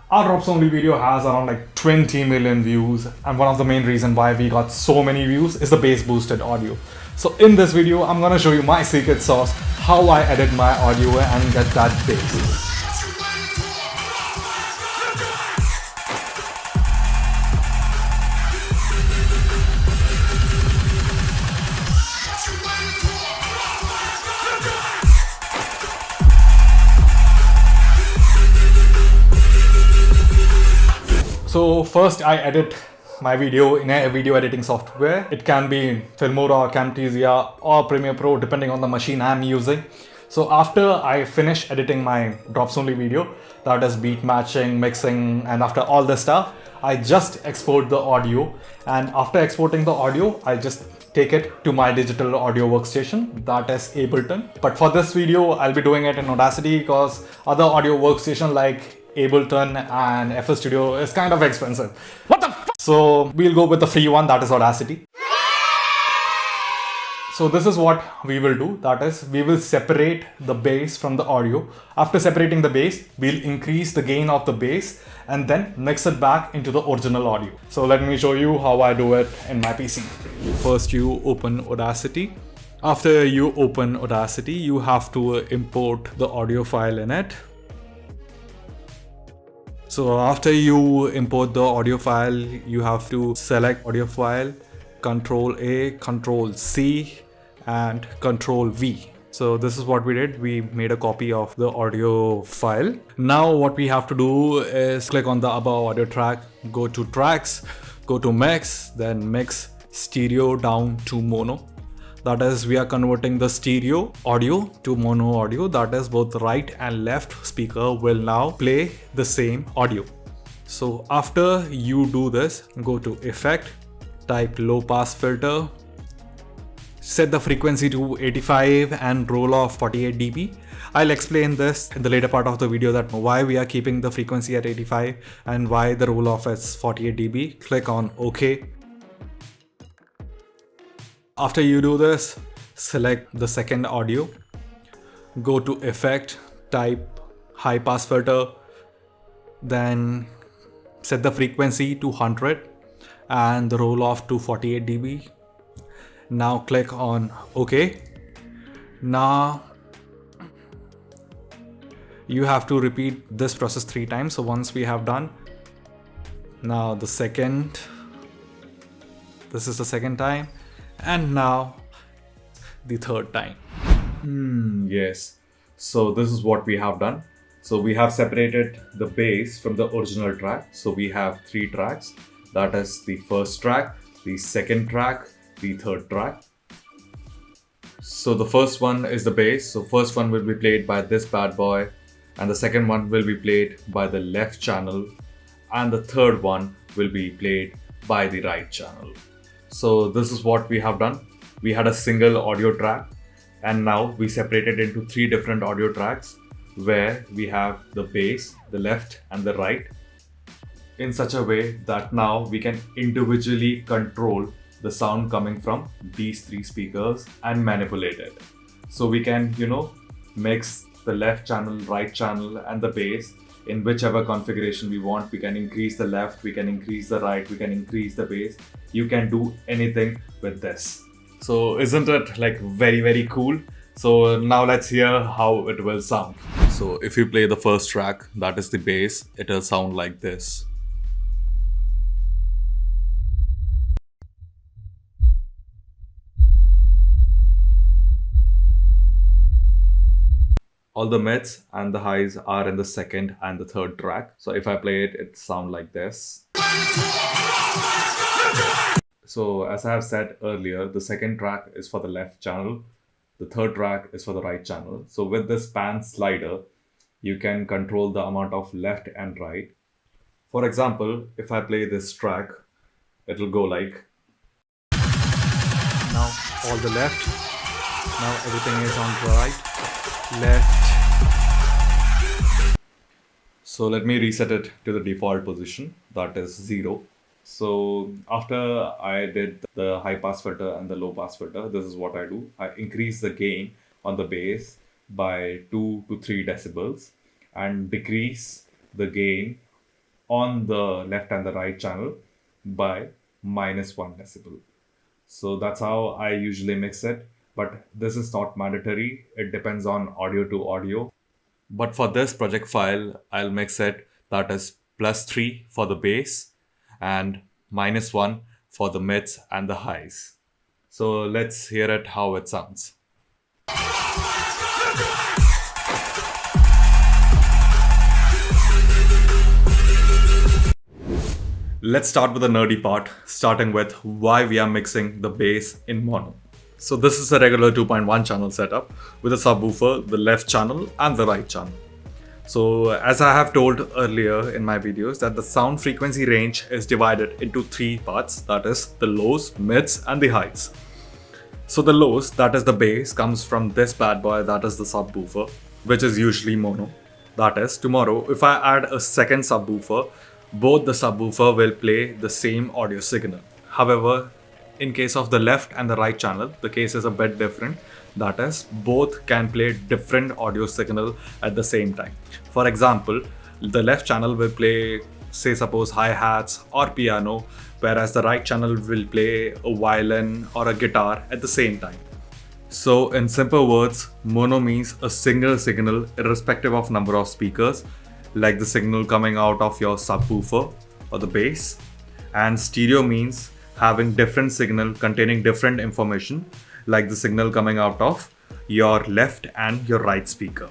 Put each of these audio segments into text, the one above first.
Our drops only video has around like 20 million views, and one of the main reason why we got so many views is the bass boosted audio. So in this video, I'm gonna show you my secret sauce, how I edit my audio and get that bass. So first I edit my video in a video editing software. It can be in Filmora, Camtasia or Premiere Pro depending on the machine I'm using. So after I finish editing my drops only video, that is beat matching, mixing, and after all this stuff, I just export the audio, and after exporting the audio, I just take it to my digital audio workstation, that is Ableton. But for this video, I'll be doing it in Audacity because other audio workstation like Ableton and FL Studio is kind of expensive. What the f? So we'll go with the free one, that is Audacity. So this is what we will do, that is we will separate the bass from the audio. After separating the bass, we'll increase the gain of the bass and then mix it back into the original audio. So let me show you how I do it in my PC. First you open Audacity. After you open Audacity, you have to import the audio file in it. So after you import the audio file, you have to select audio file, Control A, Control C, and Control V. So this is what we did. We made a copy of the audio file. Now what we have to do is click on the above audio track, go to tracks, go to mix, then mix stereo down to mono. That is, we are converting the stereo audio to mono audio. That is, both right and left speaker will now play the same audio. So after you do this, go to effect, type low pass filter, set the frequency to 85 and roll off 48 dB. I'll explain this in the later part of the video, that why we are keeping the frequency at 85 and why the roll off is 48 dB. Click on OK. After you do this, select the second audio, go to effect, type high pass filter, then set the frequency to 100 and the roll off to 48 dB. Now click on OK. Now you have to repeat this process 3 times. So once we have done, now the second, this is the second time. And now the third time. Yes. So this is what we have done. So we have separated the bass from the original track. So we have 3 tracks. That is the first track, the second track, the third track. So the first one is the bass. So first one will be played by this bad boy, and the second one will be played by the left channel, and the third one will be played by the right channel. So this is what we have done. We had a single audio track, and now we separated into 3 different audio tracks where we have the bass, the left and the right, in such a way that now we can individually control the sound coming from these 3 speakers and manipulate it. So we can, mix the left channel, right channel and the bass in whichever configuration we want. We can increase the left, we can increase the right, we can increase the bass. You can do anything with this. So isn't it like very, very cool? So now let's hear how it will sound. So if you play the first track, that is the bass, it will sound like this. All the mids and the highs are in the second and the third track. So if I play it, it sounds like this. So as I have said earlier, the second track is for the left channel. The third track is for the right channel. So with this pan slider, you can control the amount of left and right. For example, if I play this track, it will go like. Now all the left. Now everything is on the right, left. So let me reset it to the default position, that is 0. So after I did the high pass filter and the low pass filter, this is what I do. I increase the gain on the bass by 2 to 3 decibels and decrease the gain on the left and the right channel by -1 decibel. So that's how I usually mix it. But this is not mandatory. It depends on audio to audio. But for this project file, I'll mix it that is +3 for the bass and -1 for the mids and the highs. So let's hear it how it sounds. Let's start with the nerdy part, starting with why we are mixing the bass in mono. So this is a regular 2.1 channel setup with a subwoofer, the left channel and the right channel. So as I have told earlier in my videos that the sound frequency range is divided into 3 parts, that is the lows, mids and the highs. So the lows, that is the bass, comes from this bad boy, that is the subwoofer, which is usually mono. That is, tomorrow if I add a second subwoofer, both the subwoofer will play the same audio signal. However, in case of the left and the right channel, the case is a bit different. That is, both can play different audio signal at the same time. For example, the left channel will play, say suppose hi-hats or piano, whereas the right channel will play a violin or a guitar at the same time. So in simple words, mono means a single signal irrespective of number of speakers, like the signal coming out of your subwoofer or the bass. And stereo means having different signal containing different information, like the signal coming out of your left and your right speaker.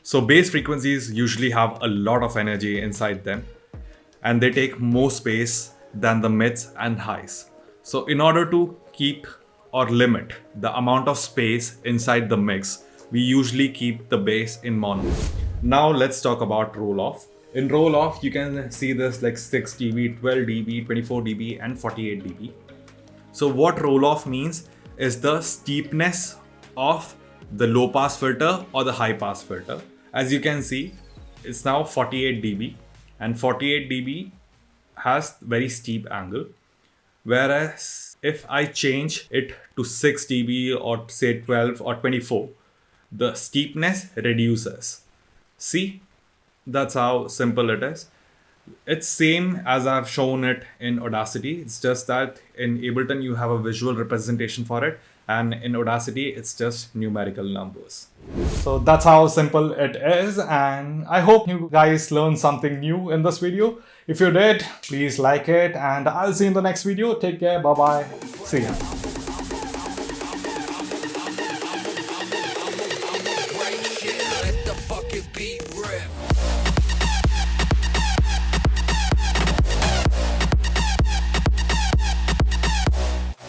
So bass frequencies usually have a lot of energy inside them, and they take more space than the mids and highs. So in order to keep or limit the amount of space inside the mix, we usually keep the bass in mono. Now let's talk about roll off. In roll off, you can see this like 6 dB, 12 dB, 24 dB and 48 dB. So what roll off means is the steepness of the low pass filter or the high pass filter. As you can see, it's now 48 dB, and 48 dB has very steep angle. Whereas if I change it to 6 dB or say 12 or 24, the steepness reduces. See, that's how simple it is. It's same as I've shown it in Audacity. It's just that in Ableton you have a visual representation for it, and in Audacity it's just numerical numbers. So that's how simple it is, and I hope you guys learned something new in this video. If you did, please like it, and I'll see you in the next video. Take care, bye bye, see ya.